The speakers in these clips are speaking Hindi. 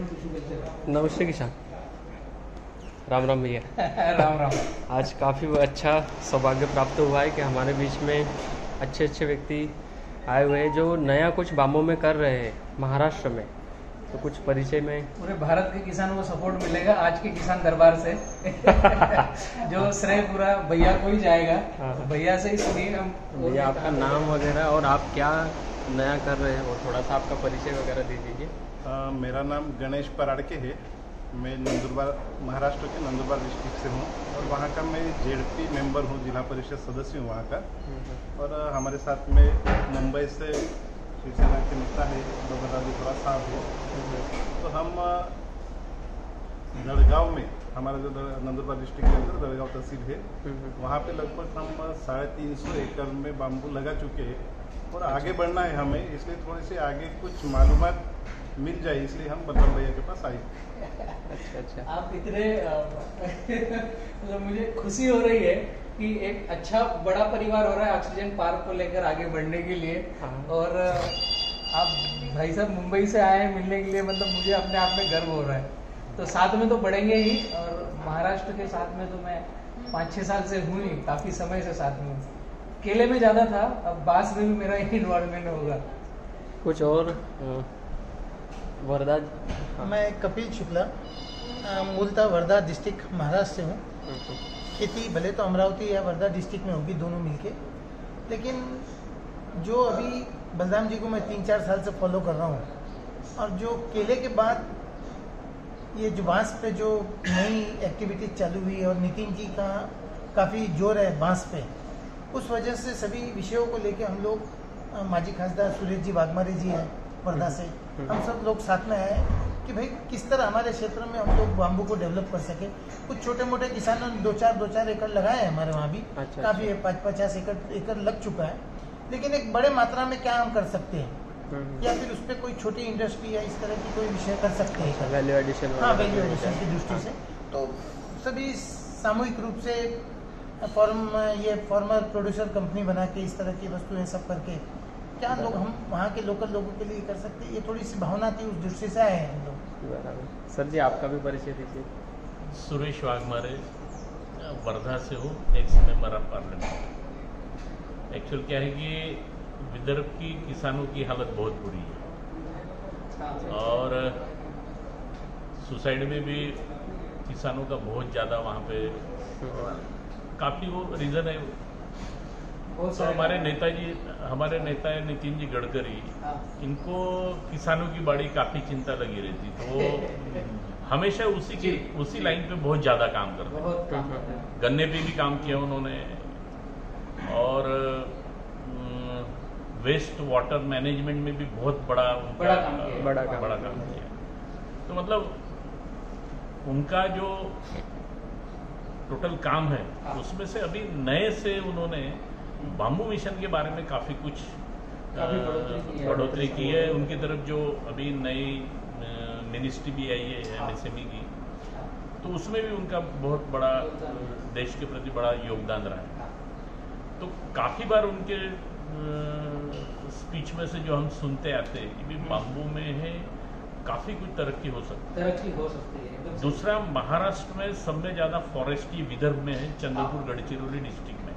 नमस्ते किसान। राम राम भैया। राम राम। आज काफ़ी अच्छा सौभाग्य प्राप्त हुआ है कि हमारे बीच में अच्छे अच्छे व्यक्ति आए हुए हैं जो नया कुछ बाम्बू में कर रहे हैं महाराष्ट्र में। तो कुछ परिचय में पूरे भारत के किसानों को सपोर्ट मिलेगा आज के किसान दरबार से। जो श्रेय पूरा भैया को ही जाएगा। तो भैया से ही सुनिए हम। भैया आपका नाम वगैरह और आप क्या नया कर रहे हैं वो थोड़ा सा आपका परिचय वगैरह दे दीजिए। मेरा नाम गणेश पराड़के है। मैं नंदुरबार महाराष्ट्र के नंदुरबार डिस्ट्रिक्ट से हूँ और वहाँ का मैं जेडपी मेंबर हूँ, जिला परिषद सदस्य हूँ वहाँ का। और हमारे साथ में मुंबई से शिवसेना के नेता है डोगराजी साहब है। तो हम दड़गांव में, हमारा जो नंदुरबार डिस्ट्रिक्ट के अंदर दड़गांव तहसील है, वहाँ पे लगभग हम 350 एकड़ में बाम्बू लगा चुके हैं और आगे बढ़ना है हमें, इसलिए थोड़ी सी आगे कुछ मालूमात मिल जाए, इसलिए हम बलराम भैया के पास आए। अच्छा। आप इतने मतलब मुझे खुशी हो रही है कि एक अच्छा बड़ा परिवार हो रहा है ऑक्सीजन पार्क को लेकर आगे बढ़ने के लिए। और आप भाई साहब मुंबई से आए हैं मिलने के लिए, मतलब मुझे अपने आप में गर्व हो रहा है। तो साथ में तो बढ़ेंगे ही, और महाराष्ट्र के साथ में तो मैं 5-6 साल से हूँ ही, काफ़ी समय से साथ में हूँ। केले में ज़्यादा था, अब बांस में भी मेरा इन्वॉल्वमेंट होगा। कुछ और वर्धा। मैं कपिल शुक्ला, मूलतः वर्धा डिस्ट्रिक्ट महाराष्ट्र से हूँ। खेती भले तो अमरावती या वर्धा डिस्ट्रिक्ट में होगी, दोनों मिलके, लेकिन जो अभी बलराम जी को मैं 3-4 साल से फॉलो कर रहा हूँ, और जो केले के बाद ये जो बांस पे जो नई एक्टिविटी चालू हुई और नितिन जी का काफ़ी जोर है बांस पे, उस वजह से सभी विषयों को लेके हम लोग माजी खासदार सुरेश जी वाघमारे जी हैं वर्धा से, हम सब लोग साथ में आए कि भाई किस तरह हमारे क्षेत्र में हम लोग बाम्बू को डेवलप कर सके। कुछ छोटे मोटे किसानों ने 2-4 एकड़ लगाए हैं हमारे वहाँ भी। अच्छा, काफ़ी 50 एकड़ लग चुका है, लेकिन एक बड़े मात्रा में क्या हम कर सकते हैं, या फिर उस पर कोई छोटी इंडस्ट्री या इस तरह की कोई विषय कर सकते हैं, वैल्यू एडिशन। हाँ, वैल्यू एडिशन की दृष्टि से। तो सभी सामूहिक रूप से फॉर्मर प्रोड्यूसर कंपनी बना के इस तरह की वस्तुएं सब करके क्या लोग हम वहाँ के लोकल लोगों के लिए कर सकते हैं, ये थोड़ी सी भावना थी, उस दृष्टि से आए हैं हम लोग। सर जी आपका भी परिचय दीजिए। सुरेश वाघमारे, वर्धा से हूँ, x member of parliament. Actual क्या है कि विदर्भ की किसानों की हालत बहुत बुरी है और सुसाइड में भी किसानों का बहुत ज़्यादा वहाँ पे काफ़ी वो रीज़न है। तो हमारे नेता है नितिन जी गडकरी, इनको किसानों की बड़ी काफ़ी चिंता लगी रहती, तो वो हमेशा उसी लाइन पे बहुत ज़्यादा काम करते हैं। गन्ने पे भी काम किया उन्होंने और वेस्ट वाटर मैनेजमेंट में भी बहुत बड़ा काम किया। तो मतलब उनका जो टोटल काम है उसमें से अभी नए से उन्होंने बाम्बू मिशन के बारे में काफ़ी कुछ बढ़ोतरी की है। उनकी तरफ जो अभी नई मिनिस्ट्री भी आई है MSME की, तो उसमें भी उनका बहुत बड़ा देश के प्रति बड़ा योगदान रहा है। तो काफ़ी बार उनके स्पीच में से जो हम सुनते आते हैं कि भी बाम्बू में है काफ़ी कुछ तरक्की हो सकती है। दूसरा, महाराष्ट्र में सब में ज़्यादा फॉरेस्ट ये विदर्भ में है, चंद्रपुर गढ़चिरौली डिस्ट्रिक्ट में।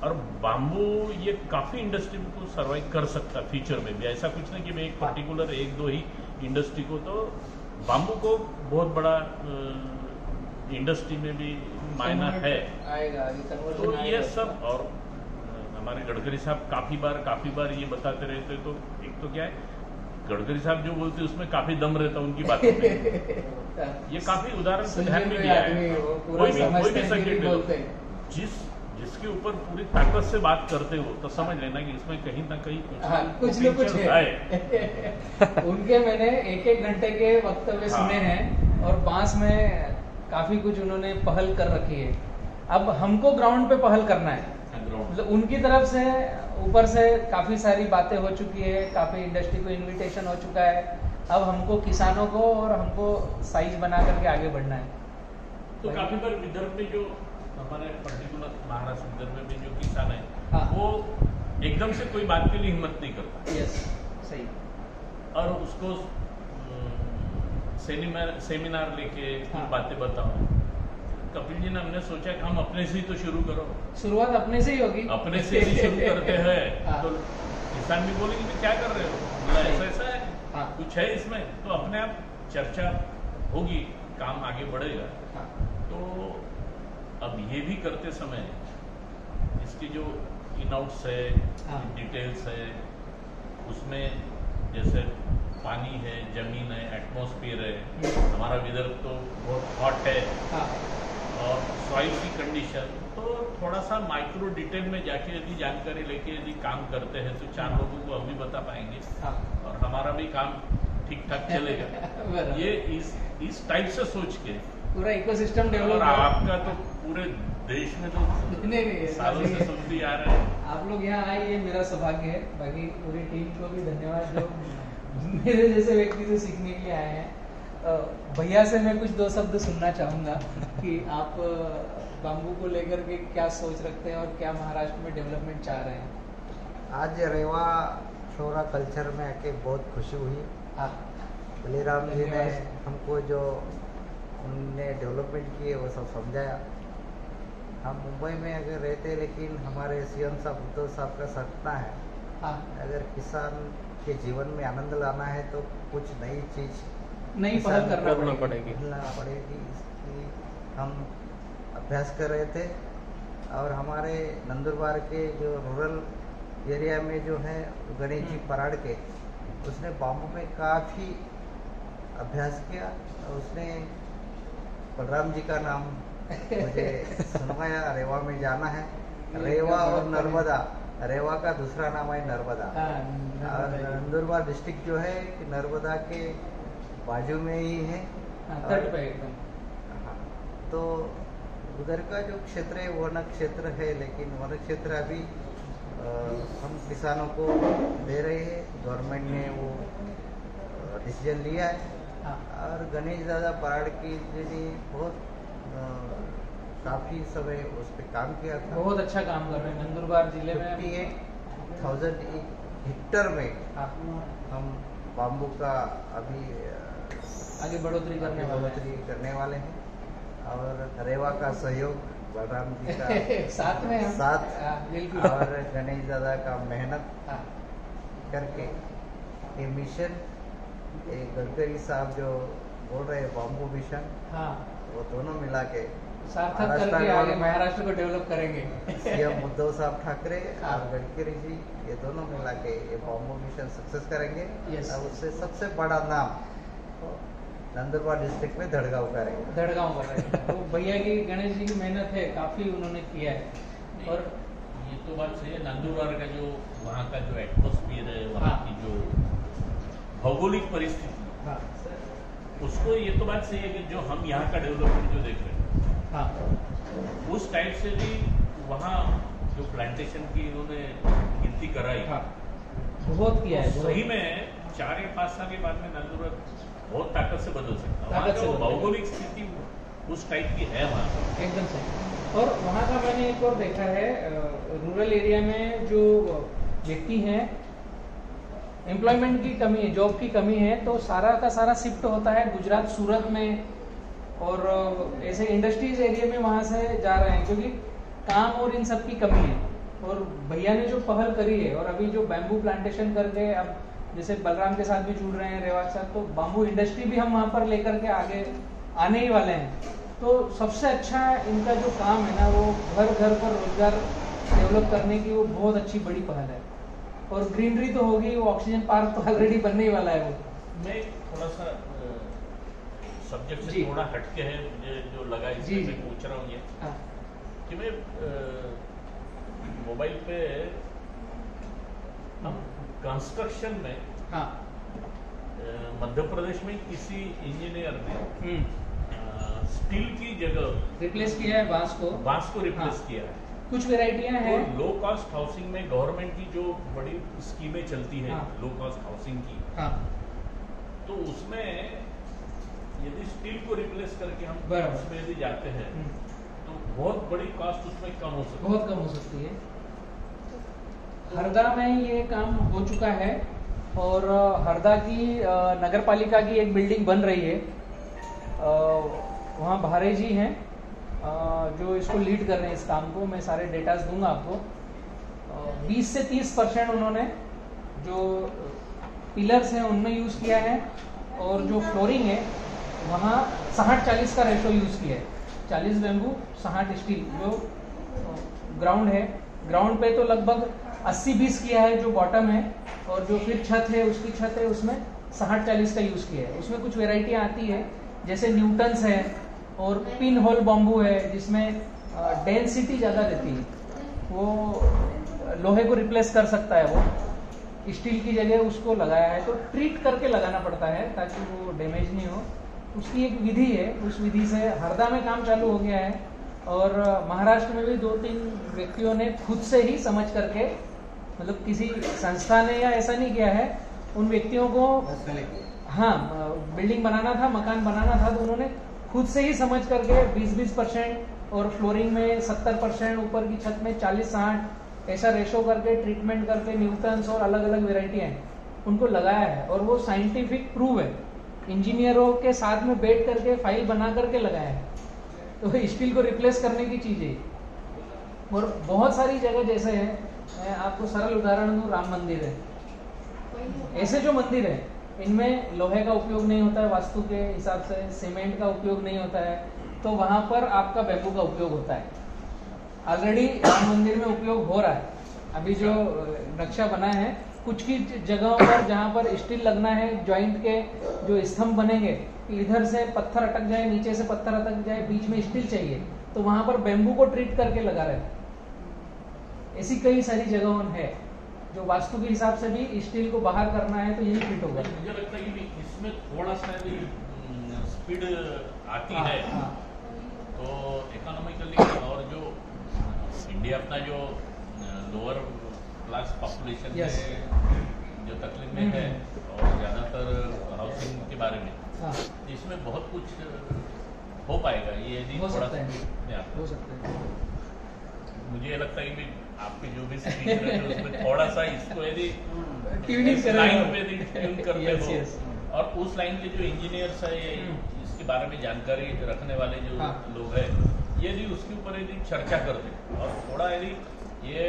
और बाम्बू ये काफ़ी इंडस्ट्री को सर्वाइव कर सकता है फ्यूचर में भी। ऐसा कुछ नहीं कि भाई एक पर्टिकुलर 1-2 ही इंडस्ट्री को, तो बाम्बू को बहुत बड़ा इंडस्ट्री में भी मायना है। तो ये सब, और हमारे गडकरी साहब काफ़ी बार ये बताते रहते, तो एक तो क्या है, गडकरी साहब जो बोलते उसमें काफ़ी दम रहता उनकी बातों में। ये काफ़ी उदाहरण ध्यान में लिया है। कोई भी सब्जेक्ट जिसके ऊपर पूरी ताकत से बात करते हो तो समझ लेना कि इसमें कहीं ना कहीं कुछ न कुछ है। उनके मैंने 1-1 घंटे के वक्तव्य सुने हैं और बांस में काफी कुछ उन्होंने पहल कर रखी है। अब हमको ग्राउंड पे पहल करना है। मतलब उनकी तरफ से ऊपर से काफी सारी बातें हो चुकी है, काफी इंडस्ट्री को इनविटेशन हो चुका है। अब हमको किसानों को और हमको साइज बना करके आगे बढ़ना है। तो काफी बार विदर्भ में जो हमारे पर्टिकुलर महाराष्ट्र विदर्भ में भी जो किसान है, वो एकदम से कोई बात के लिए हिम्मत नहीं करता। यस, सही। और उसको सेमिनार लेके बातें बताओ। कपिल जी ने हमने सोचा कि हम अपने से ही तो शुरू करो, शुरुआत अपने से ही होगी, अपने से ही शुरू करते हैं। तो किसान भी बोलेंगे कि क्या कर रहे हो, बोला ऐसा ऐसा है, कुछ है इसमें, तो अपने आप चर्चा होगी, काम आगे बढ़ेगा। तो अब ये भी करते समय इसकी जो इनआउट्स है, डिटेल्स है, उसमें जैसे पानी है, जमीन है, एटमॉस्फेयर है, हमारा विदर्भ तो बहुत हॉट है, और सॉइल की कंडीशन, तो थोड़ा सा माइक्रो डिटेल में जाके यदि जानकारी लेके यदि काम करते हैं तो 4 लोगों को हम भी बता पाएंगे, और हमारा भी काम ठीक ठाक चलेगा। ये इस टाइप से सोच के पूरा इकोसिस्टम डेवलप, और आपका तो पूरे देश में तो सालों से सुनते आ रहे हैं। आप लोग यहाँ आए, ये मेरा सौभाग्य है। बाकी पूरी टीम को भी धन्यवाद जो मेरे जैसे व्यक्ति से सीखने के लिए आए हैं। भैया से मैं कुछ 2 शब्द सुनना चाहूँगा कि आप बाम्बू को लेकर के क्या सोच रखते हैं और क्या महाराष्ट्र में डेवलपमेंट चाह रहे हैं। आज रेवा फ्लोरा कल्चर में आके बहुत खुशी हुई। बलीराम जी ने हमको जो उनने डेवलपमेंट किए वो सब समझाया। हम मुंबई में अगर रहते, लेकिन हमारे सीएम साहब उद्धव साहब का सपना है अगर किसान के जीवन में आनंद लाना है तो कुछ नई चीज नई पहल करना पड़ेगी। इसकी हम अभ्यास कर रहे थे, और हमारे नंदुरबार के जो रूरल एरिया में जो है गणेश जी पराड़ के, उसने बाम्बू में काफ़ी अभ्यास किया। उसने बलराम जी का नाम मुझे सुनवाया, रेवा में जाना है। रेवा और नर्मदा, रेवा का दूसरा नाम है नर्मदा, और नंदुरबार डिस्ट्रिक्ट जो है नर्मदा के बाजू में ही है, तट पे एकदम। तो उधर का जो क्षेत्र है वन क्षेत्र है, लेकिन वन क्षेत्र अभी हम किसानों को दे रहे हैं। गवर्नमेंट ने वो डिसीजन लिया है, और गणेश दादा पराड़ की जी बहुत काफ़ी समय उस पर काम किया था। बहुत अच्छा काम कर रहे हैं नंदुरबार जिले में। 58,000 हेक्टर में हम बाम्बू का अभी आगे बढ़ोतरी करने वाले हैं, और रेवा का सहयोग बलराम जी का साथ में और गणेश दादा का मेहनत करके ये मिशन, गडकरी साहब जो बोल रहे हैं बाम्बू मिशन, वो दोनों मिला के सार्थक करके आगे महाराष्ट्र को डेवलप करेंगे। सीएम उद्धव साहब ठाकरे और गडकरी जी, ये दोनों मिला के ये बाम्बू मिशन सक्सेस करेंगे। और उससे सबसे बड़ा नाम नंदुरबार डिस्ट्रिक्ट में धड़गांव करेंगे। धड़गांव करेंगे। तो भैया की, गणेश जी की मेहनत है, काफी उन्होंने किया है। और ये तो बात सही है, नंदुरबार का जो वहाँ का जो एटमॉस्फेयर है, वहाँ की जो भौगोलिक परिस्थिति, उसको ये तो बात सही है कि जो हम यहाँ का डेवलपमेंट जो देख रहे हैं, उस टाइप से भी वहाँ जो प्लांटेशन की इन्होंने गिनती कराई, बहुत किया है। सही में 4 या 5 साल के बाद में नंदुरबार बहुत ताकत से बदल सकता है। वहाँ का भौगोलिक स्थिति उस टाइप की है वहाँ एकदम सही। और वहाँ का मैंने एक और देखा है, रूरल एरिया में जो व्यक्ति हैं, एम्प्लॉयमेंट की कमी है, जॉब की कमी है, तो सारा का सारा शिफ्ट होता है गुजरात, सूरत में, और ऐसे इंडस्ट्रीज एरिया में वहाँ से जा रहे हैं, क्योंकि काम और इन सब की कमी है। और भैया ने जो पहल करी है, और अभी जो बैम्बू प्लांटेशन करके अब जैसे बलराम के साथ भी जुड़ रहे हैं, रेवा के साथ, तो बाम्बू इंडस्ट्री भी हम वहाँ पर लेकर के आगे आने ही वाले हैं। तो सबसे अच्छा इनका जो काम है ना, वो घर घर पर रोजगार डेवलप करने की वो बहुत अच्छी बड़ी पहल है। और ग्रीनरी तो होगी, वो ऑक्सीजन पार्क तो ऑलरेडी बनने ही वाला है। वो मैं थोड़ा सा सब्जेक्ट से थोड़ा हटके है, मुझे जो लगा इसमें मैं पूछ रहा हूँ ये कि मैं मोबाइल पे हम कंस्ट्रक्शन में मध्य प्रदेश में किसी इंजीनियर ने स्टील की जगह रिप्लेस किया है, बांस को रिप्लेस किया है। कुछ वेराइटियां हैं। लो कॉस्ट हाउसिंग में गवर्नमेंट की जो बड़ी स्कीमें चलती है लो कॉस्ट हाउसिंग की, तो उसमें यदि स्टील को रिप्लेस करके हम उसमें यदि जाते हैं तो बहुत बड़ी कॉस्ट उसमें कम हो सकती है। हरदा में ये काम हो चुका है, और हरदा की नगर पालिका की एक बिल्डिंग बन रही है। वहाँ भारे जी हैं जो इसको लीड कर रहे हैं इस काम को। मैं सारे डेटास दूंगा आपको। 20 से 30% उन्होंने जो पिलर्स हैं उनमें यूज़ किया है, और जो फ्लोरिंग है वहाँ 60-40 का रेशो यूज़ किया है। 40 बैम्बू 60 स्टील। जो ग्राउंड है, ग्राउंड पे तो लगभग 80-20 किया है जो बॉटम है, और जो फिर छत है उसकी छत है उसमें 60-40 का यूज़ किया है। उसमें कुछ वेराइटियाँ आती है जैसे न्यूटन्स है और पिन होल बॉम्बू है जिसमें डेंसिटी ज़्यादा रहती है, वो लोहे को रिप्लेस कर सकता है। वो स्टील की जगह उसको लगाया है, तो ट्रीट करके लगाना पड़ता है ताकि वो डैमेज नहीं हो। उसकी एक विधि है, उस विधि से हरदा में काम चालू हो गया है, और महाराष्ट्र में भी 2-3 व्यक्तियों ने खुद से ही समझ करके, मतलब किसी संस्था ने या ऐसा नहीं किया है, उन व्यक्तियों को हाँ बिल्डिंग बनाना था, मकान बनाना था, तो उन्होंने खुद से ही समझ करके 20-20% और फ्लोरिंग में 70%, ऊपर की छत में 40-60 ऐसा रेशो करके ट्रीटमेंट करके न्यूटन्स और अलग अलग वेराइटियाँ हैं उनको लगाया है। और वो साइंटिफिक प्रूव है, इंजीनियरों के साथ में बैठ करके फाइल बना करके लगाया है। तो स्टील को रिप्लेस करने की चीज़ है। और बहुत सारी जगह जैसे है, मैं आपको सरल उदाहरण दूँ, राम मंदिर है, ऐसे जो मंदिर है इनमें लोहे का उपयोग नहीं होता है, वास्तु के हिसाब से सीमेंट का उपयोग नहीं होता है, तो वहाँ पर आपका बैम्बू का उपयोग होता है। ऑलरेडी राम मंदिर में उपयोग हो रहा है। अभी जो नक्शा बना है, कुछ की जगहों पर जहाँ पर स्टील लगना है, जॉइंट के जो स्तंभ बनेंगे, इधर से पत्थर अटक जाए, नीचे से पत्थर अटक जाए, बीच में स्टील चाहिए, तो वहाँ पर बैम्बू को ट्रीट करके लगा रहे हैं। ऐसी कई सारी जगहों है जो वास्तु के हिसाब से भी स्टील को बाहर करना है तो यही फिट होगा। मुझे लगता है कि इसमें थोड़ा सा भी स्पीड आती है तो इकोनॉमिकली, और जो इंडिया अपना जो लोअर क्लास पॉपुलेशन में जो तकलीफ में है, और ज़्यादातर हाउसिंग के बारे में, इसमें बहुत कुछ हो पाएगा। ये यदि हो थोड़ा सकता है, हो सकता है। मुझे लगता है कि आपके जो भी स्पीच रहे हैं उसमें थोड़ा सा इसको यदि ट्यूनिंग लाइन पे ट्यून करते हो, और उस लाइन के जो इंजीनियर्स है या इसके बारे में जानकारी रखने वाले जो लोग हैं, यदि उसके ऊपर यदि चर्चा करते और थोड़ा यदि ये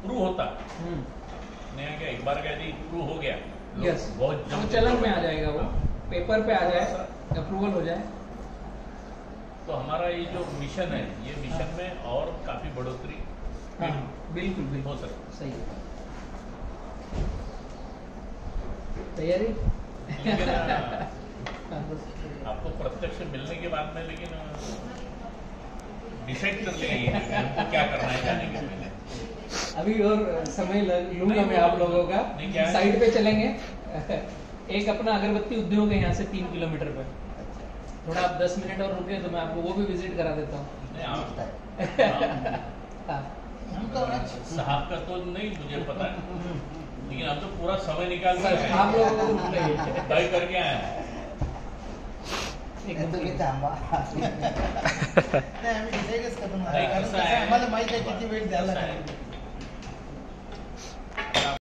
प्रूव होता, नहीं क्या एक बार का यदि प्रूव हो गया, बहुत जल्द चलन में आ जाएगा, वो पेपर पे आ जाए, अप्रूवल हो जाए, तो हमारा ये जो मिशन है, ये मिशन में और काफी बढ़ोतरी बिल्कुल बिल्कुल हो सकती। सही है। तैयारी आपको प्रत्यक्ष मिलने के बाद में, लेकिन डिसाइड कर लेंगे हमको क्या करना है जाने के पहले। अभी और समय लूंगा मैं आप लोगों का। साइड पे चलेंगे। एक अपना अगरबत्ती उद्योग है यहाँ से 3 किलोमीटर पे। थोड़ा आप 10 मिनट और रुके तो मैं आपको वो भी विजिट करा देता हूँ। साहब का तो नहीं मुझे पता है, लेकिन हम तो पूरा समय निकाल कर आप लोगों को तय करके आए हैं। आम्हाला माहित आहे किती वेळ द्यायला लागेल.